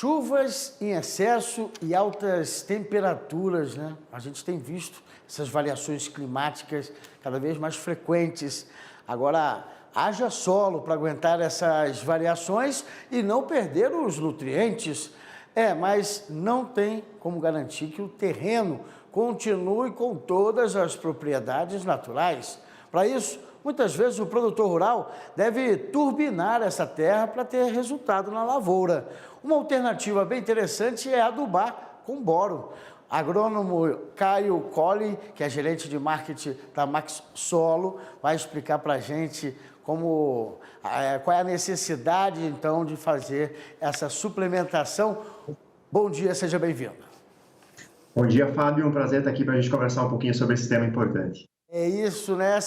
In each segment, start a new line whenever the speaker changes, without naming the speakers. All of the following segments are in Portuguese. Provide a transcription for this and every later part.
Chuvas em excesso e altas temperaturas, né? A gente tem visto essas variações climáticas cada vez mais frequentes. Agora, haja solo para aguentar essas variações e não perder os nutrientes. Mas não tem como garantir que o terreno continue com todas as propriedades naturais. Para isso, muitas vezes o produtor rural deve turbinar essa terra para ter resultado na lavoura. Uma alternativa bem interessante é adubar com boro. Agrônomo Caio Colli, que é gerente de marketing da Max Solo, vai explicar para a gente qual é a necessidade, então, de fazer essa suplementação. Bom dia, seja bem-vindo.
Bom dia, Fábio. Um prazer estar aqui para a gente conversar um pouquinho sobre esse tema importante.
É isso, né?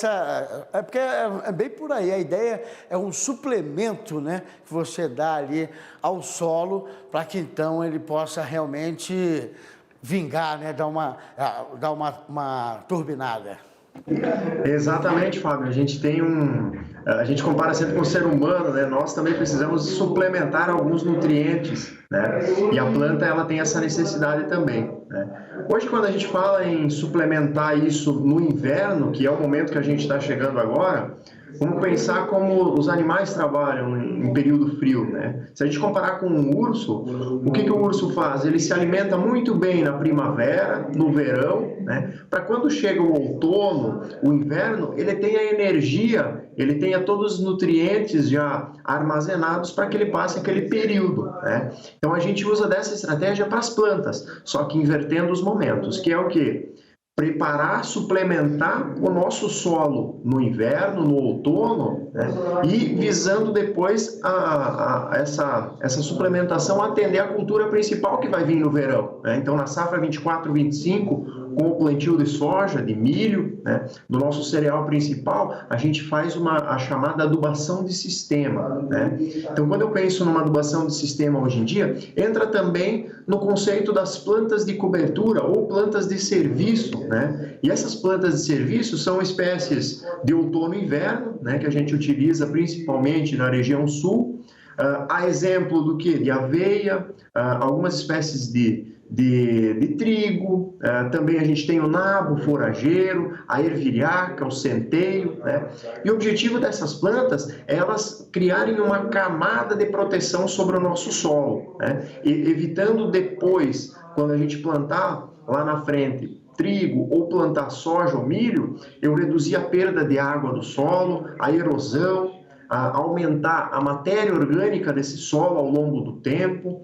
Porque é bem por aí. A ideia é um suplemento, né, que você dá ali ao solo para que então ele possa realmente vingar, né? Dar uma turbinada.
Exatamente, Fábio. A gente compara sempre com o ser humano, né? Nós também precisamos suplementar alguns nutrientes, né? E a planta, ela tem essa necessidade também, né? Hoje, quando a gente fala em suplementar isso no inverno, que é o momento que a gente está chegando agora, vamos pensar como os animais trabalham em período frio, né? Se a gente comparar com um urso, o que o urso faz? Ele se alimenta muito bem na primavera, no verão, né? Para quando chega o outono, o inverno, ele tenha energia, ele tenha todos os nutrientes já armazenados para que ele passe aquele período, né? Então a gente usa dessa estratégia para as plantas, só que invertendo os momentos, que é o quê? Preparar, suplementar o nosso solo no inverno, no outono, né? E visando depois essa suplementação atender a cultura principal que vai vir no verão, né? Então, na safra 24-25, com o plantio de soja, de milho, né, do nosso cereal principal, a gente faz a chamada adubação de sistema, né? Então, quando eu penso numa adubação de sistema hoje em dia, entra também no conceito das plantas de cobertura ou plantas de serviço, né? E essas plantas de serviço são espécies de outono e inverno, né, que a gente utiliza principalmente na região sul. A exemplo do que? De aveia, algumas espécies de trigo, também a gente tem o nabo forageiro, a ervilhaca, o centeio, né? E o objetivo dessas plantas é elas criarem uma camada de proteção sobre o nosso solo, né? E evitando depois, quando a gente plantar lá na frente trigo ou plantar soja ou milho, eu reduzir a perda de água do solo, a erosão, aumentar a matéria orgânica desse solo ao longo do tempo,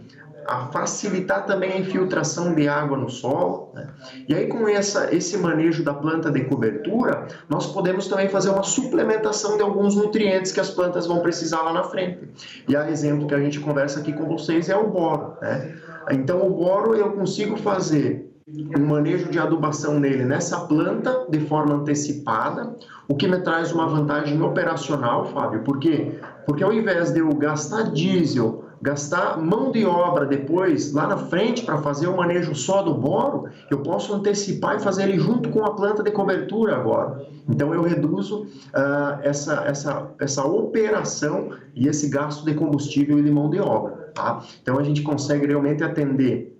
a facilitar também a infiltração de água no solo, né? E aí com esse manejo da planta de cobertura, nós podemos também fazer uma suplementação de alguns nutrientes que as plantas vão precisar lá na frente. E a exemplo que a gente conversa aqui com vocês é o boro, né? Então o boro eu consigo fazer um manejo de adubação nele nessa planta de forma antecipada, o que me traz uma vantagem operacional, Fábio. Por quê? Porque ao invés de eu gastar diesel, gastar mão de obra depois, lá na frente, para fazer o manejo só do boro, eu posso antecipar e fazer ele junto com a planta de cobertura agora. Então eu reduzo essa operação e esse gasto de combustível e de mão de obra, tá? Então a gente consegue realmente atender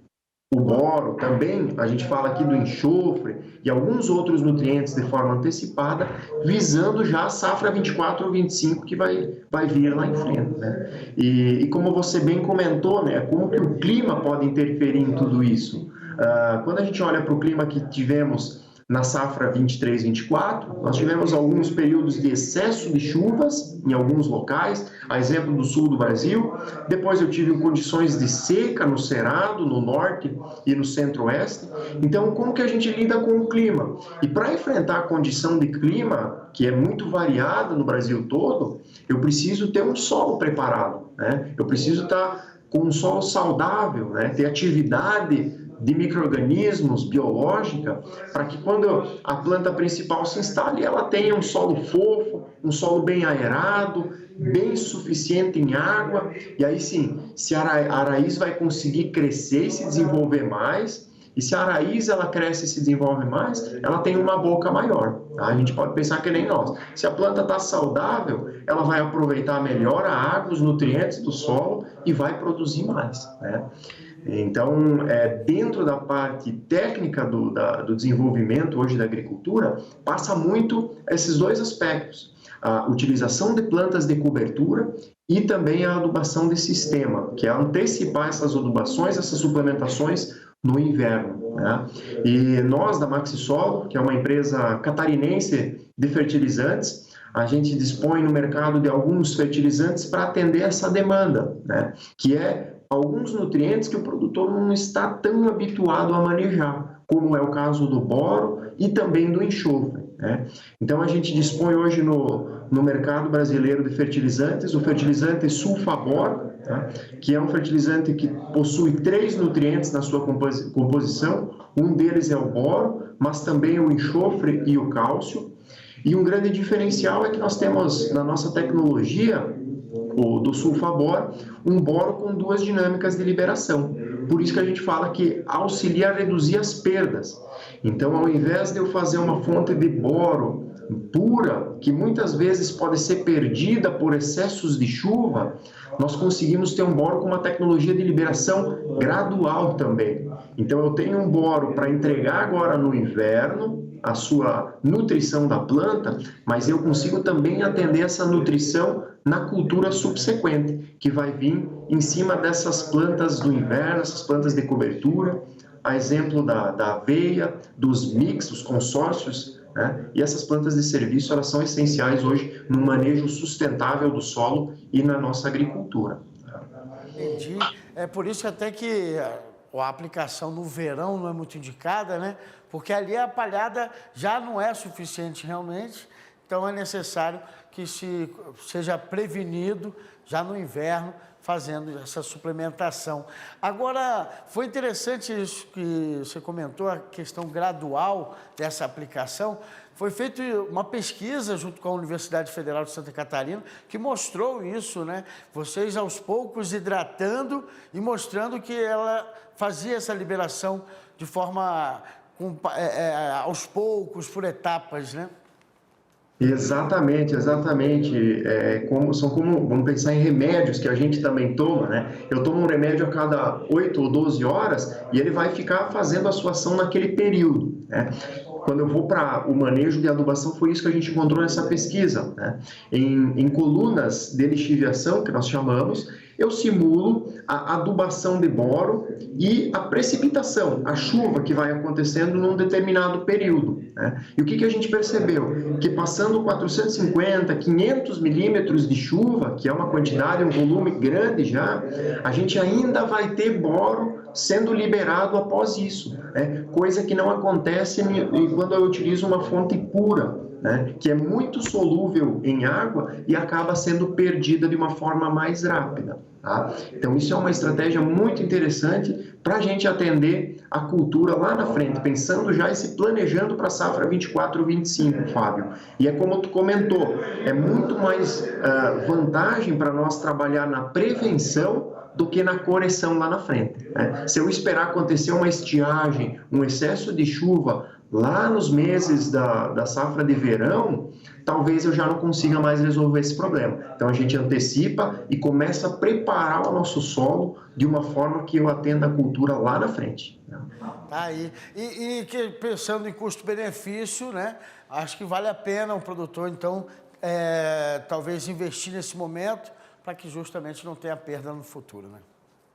o boro também, a gente fala aqui do enxofre e alguns outros nutrientes de forma antecipada, visando já a safra 24 ou 25 que vai vir lá em frente, né? E como você bem comentou, né, como que o clima pode interferir em tudo isso? Quando a gente olha para o clima que tivemos na safra 23-24, nós tivemos alguns períodos de excesso de chuvas em alguns locais, a exemplo do sul do Brasil. Depois eu tive condições de seca no Cerrado, no norte e no centro-oeste. Então, como que a gente lida com o clima? E para enfrentar a condição de clima, que é muito variada no Brasil todo, eu preciso ter um solo preparado, né? Eu preciso estar com um solo saudável, né? Ter atividade de micro-organismos biológica, para que quando a planta principal se instale, ela tenha um solo fofo, um solo bem aerado, bem suficiente em água, e aí sim, se a raiz vai conseguir crescer e se desenvolver mais, E se a raiz ela cresce e se desenvolve mais, ela tem uma boca maior. Tá? A gente pode pensar que nem nós. Se a planta está saudável, ela vai aproveitar melhor a água, os nutrientes do solo e vai produzir mais, né? Então, dentro da parte técnica do desenvolvimento hoje da agricultura, passa muito esses dois aspectos. A utilização de plantas de cobertura e também a adubação de sistema, que é antecipar essas adubações, essas suplementações no inverno, né? E nós, da Maxisolo, que é uma empresa catarinense de fertilizantes, a gente dispõe no mercado de alguns fertilizantes para atender essa demanda, né? Que é alguns nutrientes que o produtor não está tão habituado a manejar, como é o caso do boro e também do enxofre, né? Então, a gente dispõe hoje no mercado brasileiro de fertilizantes, o fertilizante Sulfabor, tá? Que é um fertilizante que possui 3 nutrientes na sua composição, um deles é o boro, mas também o enxofre e o cálcio. E um grande diferencial é que nós temos na nossa tecnologia, do Sulfabor, um boro com 2 dinâmicas de liberação. Por isso que a gente fala que auxilia a reduzir as perdas. Então, ao invés de eu fazer uma fonte de boro pura, que muitas vezes pode ser perdida por excessos de chuva, nós conseguimos ter um boro com uma tecnologia de liberação gradual também. Então, eu tenho um boro para entregar agora no inverno, a sua nutrição da planta, mas eu consigo também atender essa nutrição na cultura subsequente, que vai vir em cima dessas plantas do inverno, essas plantas de cobertura, a exemplo da aveia, dos mix, os consórcios, né? E essas plantas de serviço, elas são essenciais hoje no manejo sustentável do solo e na nossa agricultura.
Entendi. É por isso até que a aplicação no verão não é muito indicada, né? Porque ali a palhada já não é suficiente realmente, então é necessário que seja prevenido já no inverno, fazendo essa suplementação. Agora, foi interessante isso que você comentou, a questão gradual dessa aplicação. Foi feita uma pesquisa junto com a Universidade Federal de Santa Catarina que mostrou isso, né? Vocês aos poucos hidratando e mostrando que ela fazia essa liberação de forma aos poucos, por etapas, né?
Exatamente, exatamente. Vamos pensar em remédios que a gente também toma, né? Eu tomo um remédio a cada 8 ou 12 horas e ele vai ficar fazendo a sua ação naquele período, né? Quando eu vou para o manejo de adubação, foi isso que a gente encontrou nessa pesquisa, né? Em colunas de lixiviação, que nós chamamos, eu simulo a adubação de boro e a precipitação, a chuva que vai acontecendo num determinado período, né? E o que a gente percebeu? Que passando 450, 500 milímetros de chuva, que é uma quantidade, um volume grande já, a gente ainda vai ter boro sendo liberado após isso, né? Coisa que não acontece quando eu utilizo uma fonte pura, né? Que é muito solúvel em água e acaba sendo perdida de uma forma mais rápida, tá? Então, isso é uma estratégia muito interessante para a gente atender a cultura lá na frente, pensando já e se planejando para a safra 24-25, Fábio. E é como tu comentou, é muito mais vantagem para nós trabalhar na prevenção do que na correção lá na frente, né? Se eu esperar acontecer uma estiagem, um excesso de chuva lá nos meses da safra de verão, talvez eu já não consiga mais resolver esse problema. Então a gente antecipa e começa a preparar o nosso solo de uma forma que eu atenda a cultura lá na frente, né?
Tá aí. E pensando em custo-benefício, né? Acho que vale a pena o produtor, então, talvez investir nesse momento para que justamente não tenha perda no futuro, né?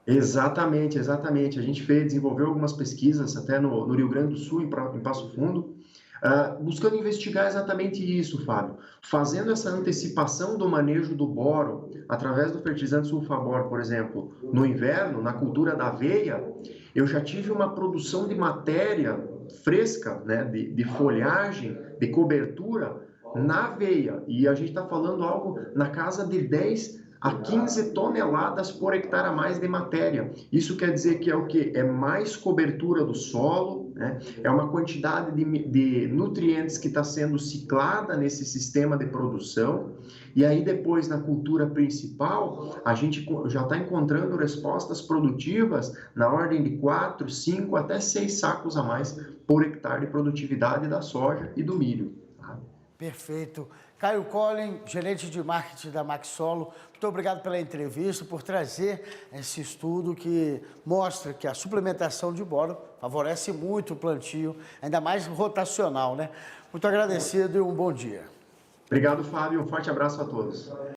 Exatamente, exatamente. A gente desenvolveu algumas pesquisas até no Rio Grande do Sul, em Passo Fundo, buscando investigar exatamente isso, Fábio. Fazendo essa antecipação do manejo do boro, através do fertilizante sulfabor, por exemplo, no inverno, na cultura da aveia, eu já tive uma produção de matéria fresca, né, de folhagem, de cobertura, na aveia. E a gente está falando algo na casa de 10 a 15 toneladas por hectare a mais de matéria. Isso quer dizer que é o quê? É mais cobertura do solo, né? É uma quantidade de nutrientes que está sendo ciclada nesse sistema de produção, e aí depois na cultura principal a gente já está encontrando respostas produtivas na ordem de 4, 5 até 6 sacos a mais por hectare de produtividade da soja e do milho. Tá?
Perfeito. Caio Collen, gerente de marketing da Maxolo, muito obrigado pela entrevista, por trazer esse estudo que mostra que a suplementação de boro favorece muito o plantio, ainda mais rotacional, né? Muito agradecido e um bom dia.
Obrigado, Fábio. Um forte abraço a todos.